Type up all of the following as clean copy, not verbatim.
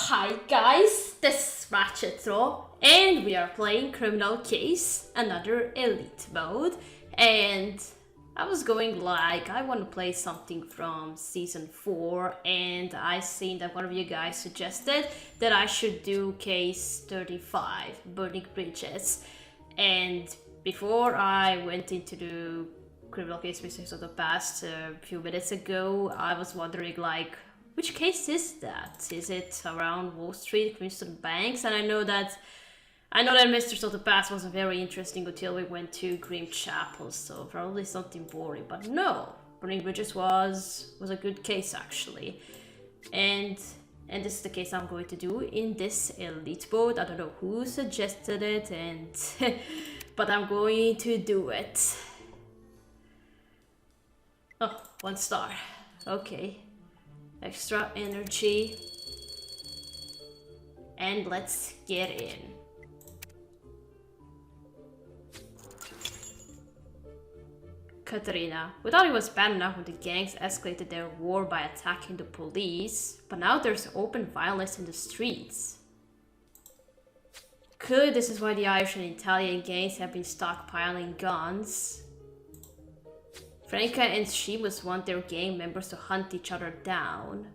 Hi guys, this is Ratchet Throw, and we are playing Criminal Case, another Elite mode, and I was going like, I want to play something from Season 4, and I seen that one of you guys suggested that I should do Case 35, Burning Bridges, and before I went into the Criminal Case Mysteries of the Past a few minutes ago, I was wondering like, which case is that? Is it around Wall Street, Crimson Banks? And I know that Mysteries of the Past was very interesting until we went to Grim Chapel, so probably something boring. But no, Burning Bridges was a good case actually, and this is the case I'm going to do in this Elite mode. I don't know who suggested it, and but I'm going to do it. Oh, 1 star. Okay. Extra energy. And let's get in. Katerina. We thought it was bad enough when the gangs escalated their war by attacking the police, but now there's open violence in the streets. Clearly this is why the Irish and Italian gangs have been stockpiling guns. Franca and Seamus want their gang members to hunt each other down.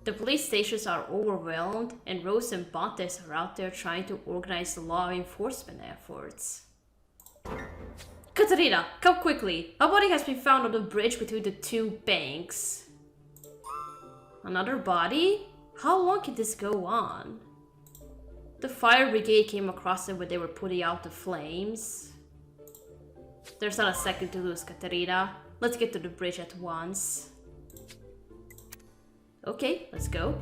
The police stations are overwhelmed, and Rose and Bontes are out there trying to organize the law enforcement efforts. Katerina, come quickly! A body has been found on the bridge between the 2 banks. Another body? How long can this go on? The fire brigade came across them when they were putting out the flames. There's not a second to lose, Katerina. Let's get to the bridge at once. Okay, let's go.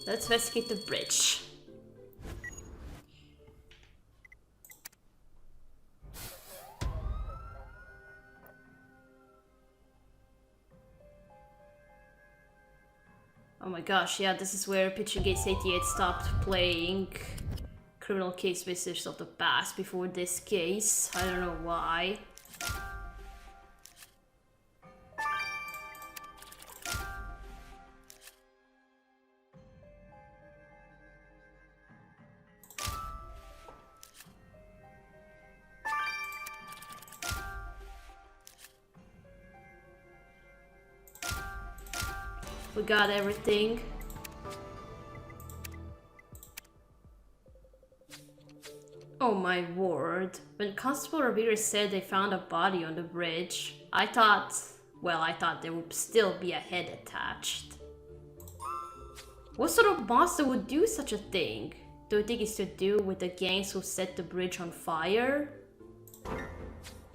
Let's investigate the bridge. Oh my gosh, yeah, this is where Pitching Gates 88 stopped playing Criminal Case Mysteries of the Past before this case. I don't know why. We got everything. Oh my word. When Constable Ramirez said they found a body on the bridge, I thought there would still be a head attached. What sort of monster would do such a thing? Do you think it's to do with the gangs who set the bridge on fire?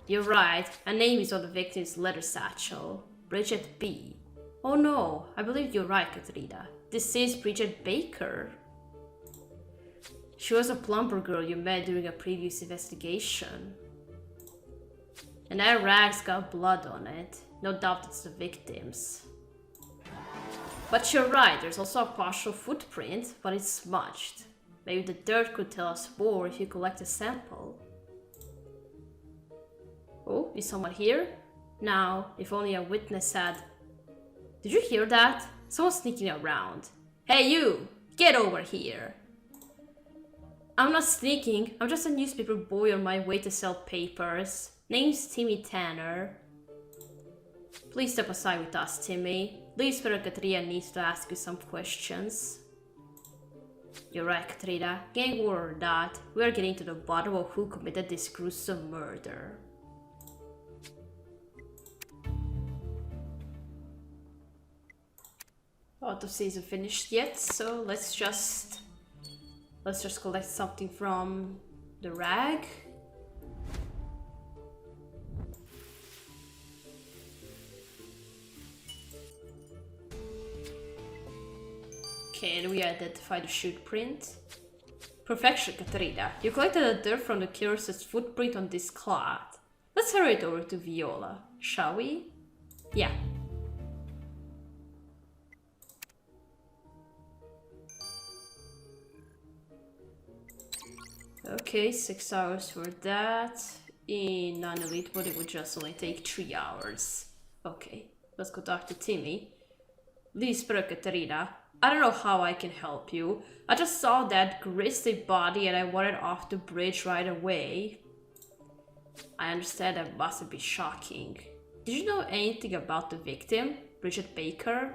You're right, a name is on the victim's letter satchel. Bridget B. Oh no, I believe you're right, Katerina. This is Bridget Baker. She was a plumber girl you met during a previous investigation. And that rag's got blood on it. No doubt it's the victim's. But you're right, there's also a partial footprint, but it's smudged. Maybe the dirt could tell us more if you collect a sample. Oh, is someone here? Now, if only a witness had... Did you hear that? Someone's sneaking around. Hey you! Get over here! I'm not sneaking, I'm just a newspaper boy on my way to sell papers. Name's Timmy Tanner. Please step aside with us, Timmy. Leave Inspector Katerina needs to ask you some questions. You're right, Katerina. Gang war or not, we're getting to the bottom of who committed this gruesome murder. Autopsy isn't finished yet, so let's just collect something from the rag. Okay, and we identify the shoe print. Perfection, Katerina. You collected the dirt from the killer's footprint on this cloth. Let's hurry it over to Viola, shall we? Yeah. Okay, 6 hours for that. In non-elite mode, it would just only take 3 hours. Okay, let's go talk to Timmy. Lisbeth, Katarina. I don't know how I can help you. I just saw that grisly body and I wanted off the bridge right away. I understand that must be shocking. Did you know anything about the victim, Bridget Baker?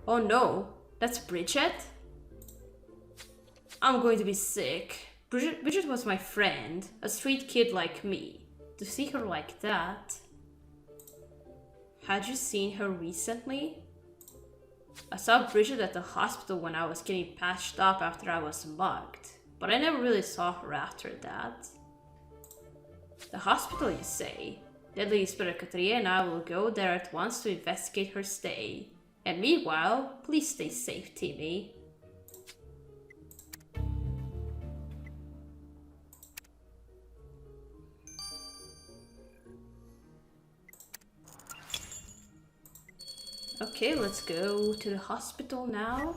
Oh no, that's Bridget? I'm going to be sick. Bridget was my friend, a street kid like me. To see her like that... Had you seen her recently? I saw Bridget at the hospital when I was getting patched up after I was mugged, but I never really saw her after that. The hospital, you say? Then Lisbeth, Katarina and I will go there at once to investigate her stay. And meanwhile, please stay safe, Timmy. Okay, let's go to the hospital now.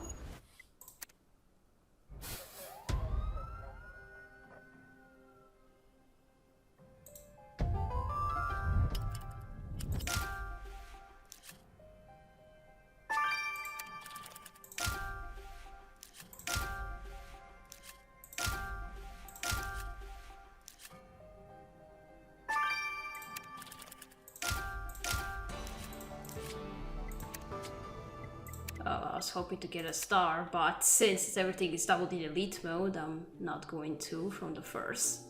I was hoping to get a star, but since everything is doubled in elite mode, I'm not going to from the first.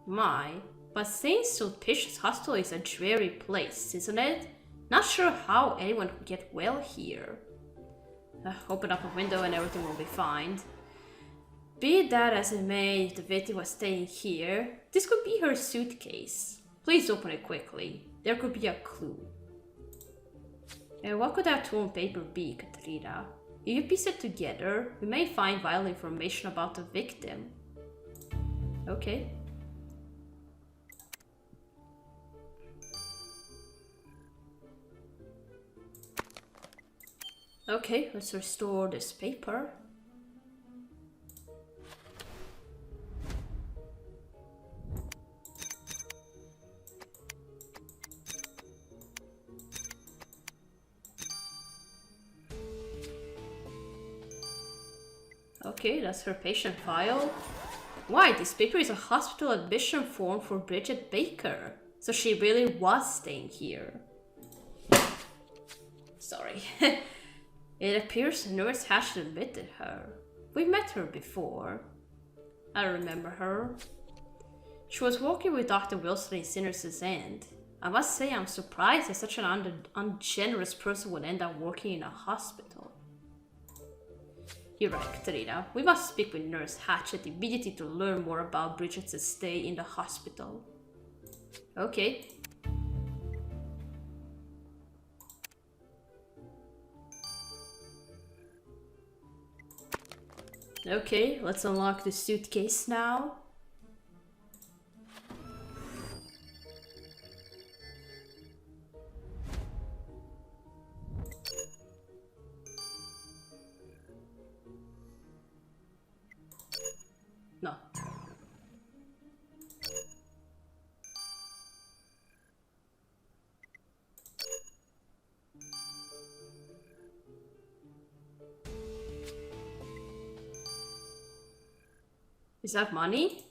But St. Sulpicius Hospital is a dreary place, isn't it? Not sure how anyone could get well here. Open up a window and everything will be fine. Be that as it may, if the victim was staying here, this could be her suitcase. Please open it quickly. There could be a clue. And what could that torn paper be, Katarina? If you piece it together, we may find vital information about the victim. Okay. Okay, let's restore this paper. Okay, that's her patient file. Why, this paper is a hospital admission form for Bridget Baker. So she really was staying here. Sorry. It appears the nurse has admitted her. We met her before. I remember her. She was working with Dr. Wilson in Sinner's End. I must say I'm surprised that such an ungenerous person would end up working in a hospital. You're right, Katarina. We must speak with Nurse Hatchet immediately to learn more about Bridget's stay in the hospital. Okay. Okay, let's unlock the suitcase now. No. Is that money?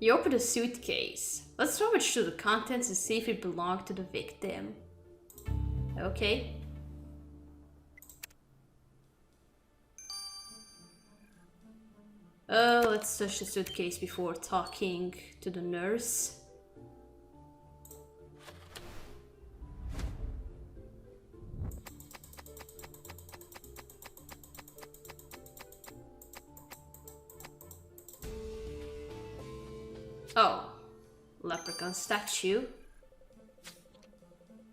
You open the suitcase. Let's rummage through the contents and see if it belonged to the victim. Okay. Let's search the suitcase before talking to the nurse. Oh, leprechaun statue.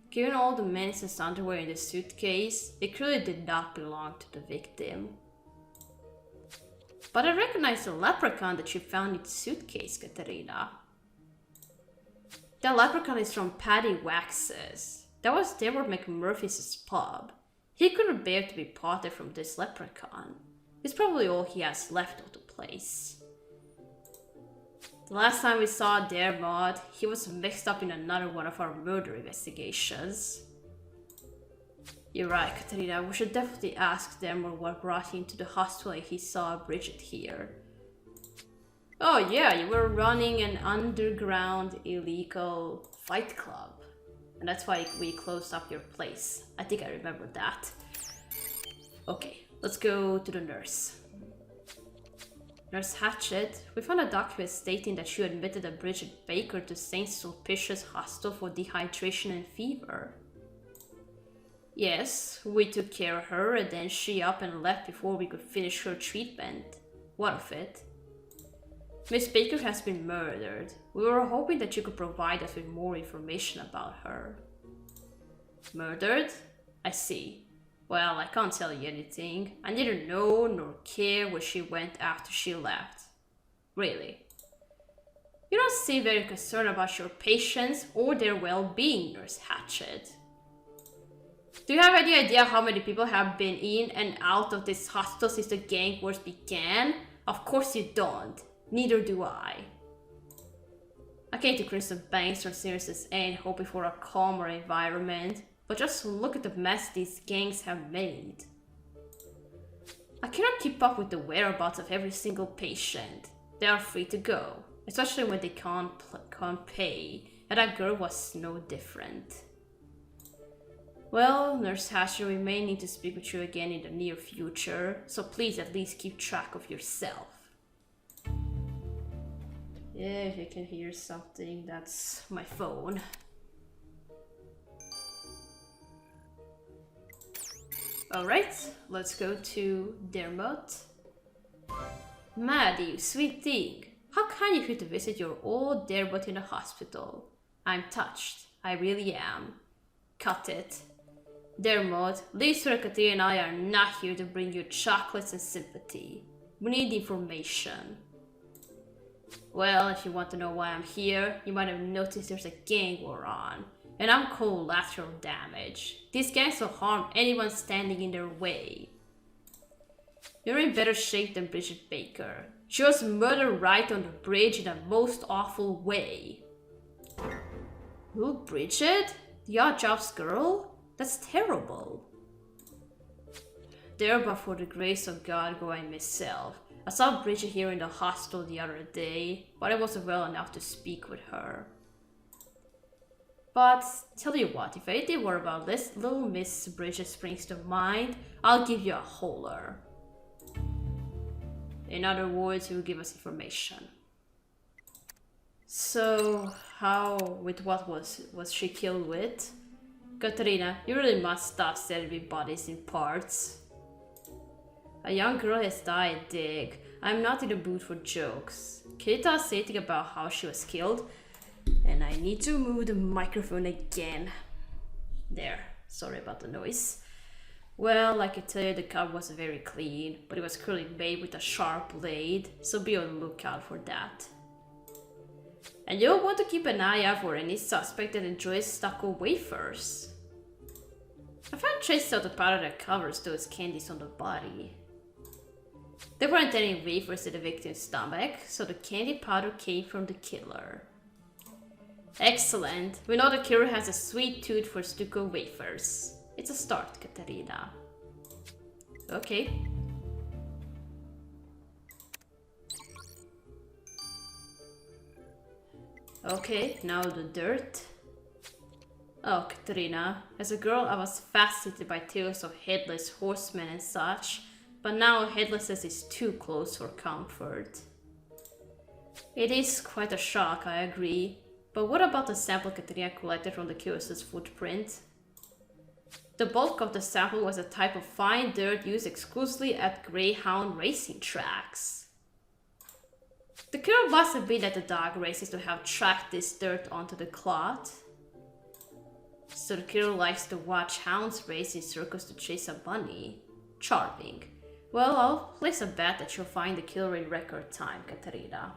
Given all the men's underwear in the suitcase, it clearly did not belong to the victim. But I recognize the leprechaun that you found in the suitcase, Katarina. That leprechaun is from Paddy Wax's. That was Deborah McMurphy's pub. He couldn't bear to be parted from this leprechaun. It's probably all he has left of the place. The last time we saw Dermot, he was mixed up in another one of our murder investigations. You're right, Katerina. We should definitely ask Dermot what brought him to the hospital if he saw Bridget here. Oh yeah, you were running an underground illegal fight club. And that's why we closed up your place. I think I remember that. Okay, let's go to the nurse. Nurse Hatchet, we found a document stating that you admitted a Bridget Baker to St. Sulpicius Hospital for dehydration and fever. Yes, we took care of her and then she up and left before we could finish her treatment. What of it? Miss Baker has been murdered. We were hoping that you could provide us with more information about her. Murdered? I see. Well, I can't tell you anything. I neither know nor care where she went after she left. Really. You don't seem very concerned about your patients or their well-being, Nurse Hatchet. Do you have any idea how many people have been in and out of this hospital since the gang wars began? Of course you don't. Neither do I. I came to Crimson Banks for Sirius's End hoping for a calmer environment, but just look at the mess these gangs have made. I cannot keep up with the whereabouts of every single patient. They are free to go, especially when they can't pay, and that girl was no different. Well, Nurse Hatcher, we may need to speak with you again in the near future, so please at least keep track of yourself. Yeah, if you can hear something, that's my phone. Alright, let's go to Dermot. Maddie, you sweet thing. How kind of you to visit your old Dermot in the hospital. I'm touched. I really am. Cut it. Dermot, Lisa, Katia and I are not here to bring you chocolates and sympathy. We need information. Well, if you want to know why I'm here, you might have noticed there's a gang war on. And I'm collateral damage. These gangs will harm anyone standing in their way. You're in better shape than Bridget Baker. She was murdered right on the bridge in a most awful way. Who, Bridget? The Odd Jobs girl? That's terrible. There, but for the grace of God, go I myself. I saw Bridget here in the hospital the other day, but I wasn't well enough to speak with her. But tell you what, if anything were about this little Miss Bridget springs to mind, I'll give you a holler. In other words, you will give us information. So, with what was she killed with? Katerina, you really must stop serving bodies in parts. A young girl has died, Dig. I'm not in the mood for jokes. Can you tell us anything about how she was killed? And I need to move the microphone again. There, sorry about the noise. Well, I can tell you the cut was very clean, but it was clearly made with a sharp blade, so be on the lookout for that. And you'll want to keep an eye out for any suspect that enjoys stucco wafers. I found traces of the powder that covers those candies on the body. There weren't any wafers in the victim's stomach, so the candy powder came from the killer. Excellent. We know the killer has a sweet tooth for stucco wafers. It's a start, Katerina. Okay. Okay, now the dirt. Oh, Katerina. As a girl, I was fascinated by tales of headless horsemen and such, but now headlessness is too close for comfort. It is quite a shock, I agree. But what about the sample Katerina collected from the killer's footprint? The bulk of the sample was a type of fine dirt used exclusively at greyhound racing tracks. The killer must have been at the dog races to have tracked this dirt onto the cloth. So the killer likes to watch hounds race in circles to chase a bunny. Charming. Well, I'll place a bet that you'll find the killer in record time, Katerina.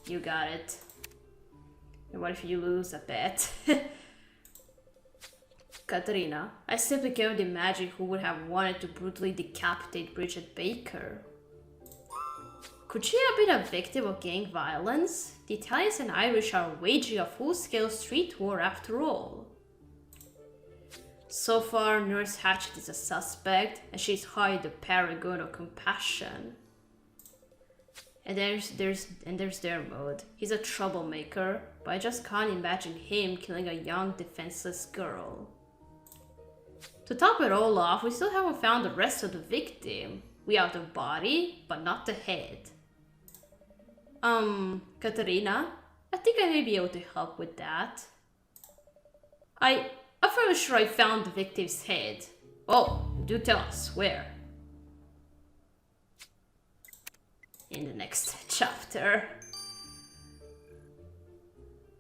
You got it. And what if you lose a bet? Katerina, I simply can't imagine who would have wanted to brutally decapitate Bridget Baker. Could she have been a victim of gang violence? The Italians and Irish are waging a full-scale street war after all. So far, Nurse Hatchet is a suspect, and she's high the paragon of compassion. And there's Dermot. He's a troublemaker, but I just can't imagine him killing a young, defenseless girl. To top it all off, we still haven't found the rest of the victim. We have the body, but not the head. Katerina? I think I may be able to help with that. I'm fairly sure I found the victim's head. Oh, do tell us, where? In the next chapter.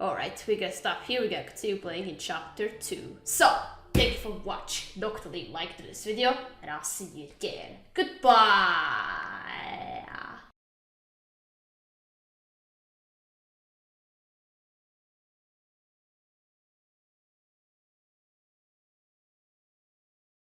Alright, we gotta stop here, we gotta continue playing in chapter 2. So, thank you for watching. Don't forget to like this video, and I'll see you again. Goodbye!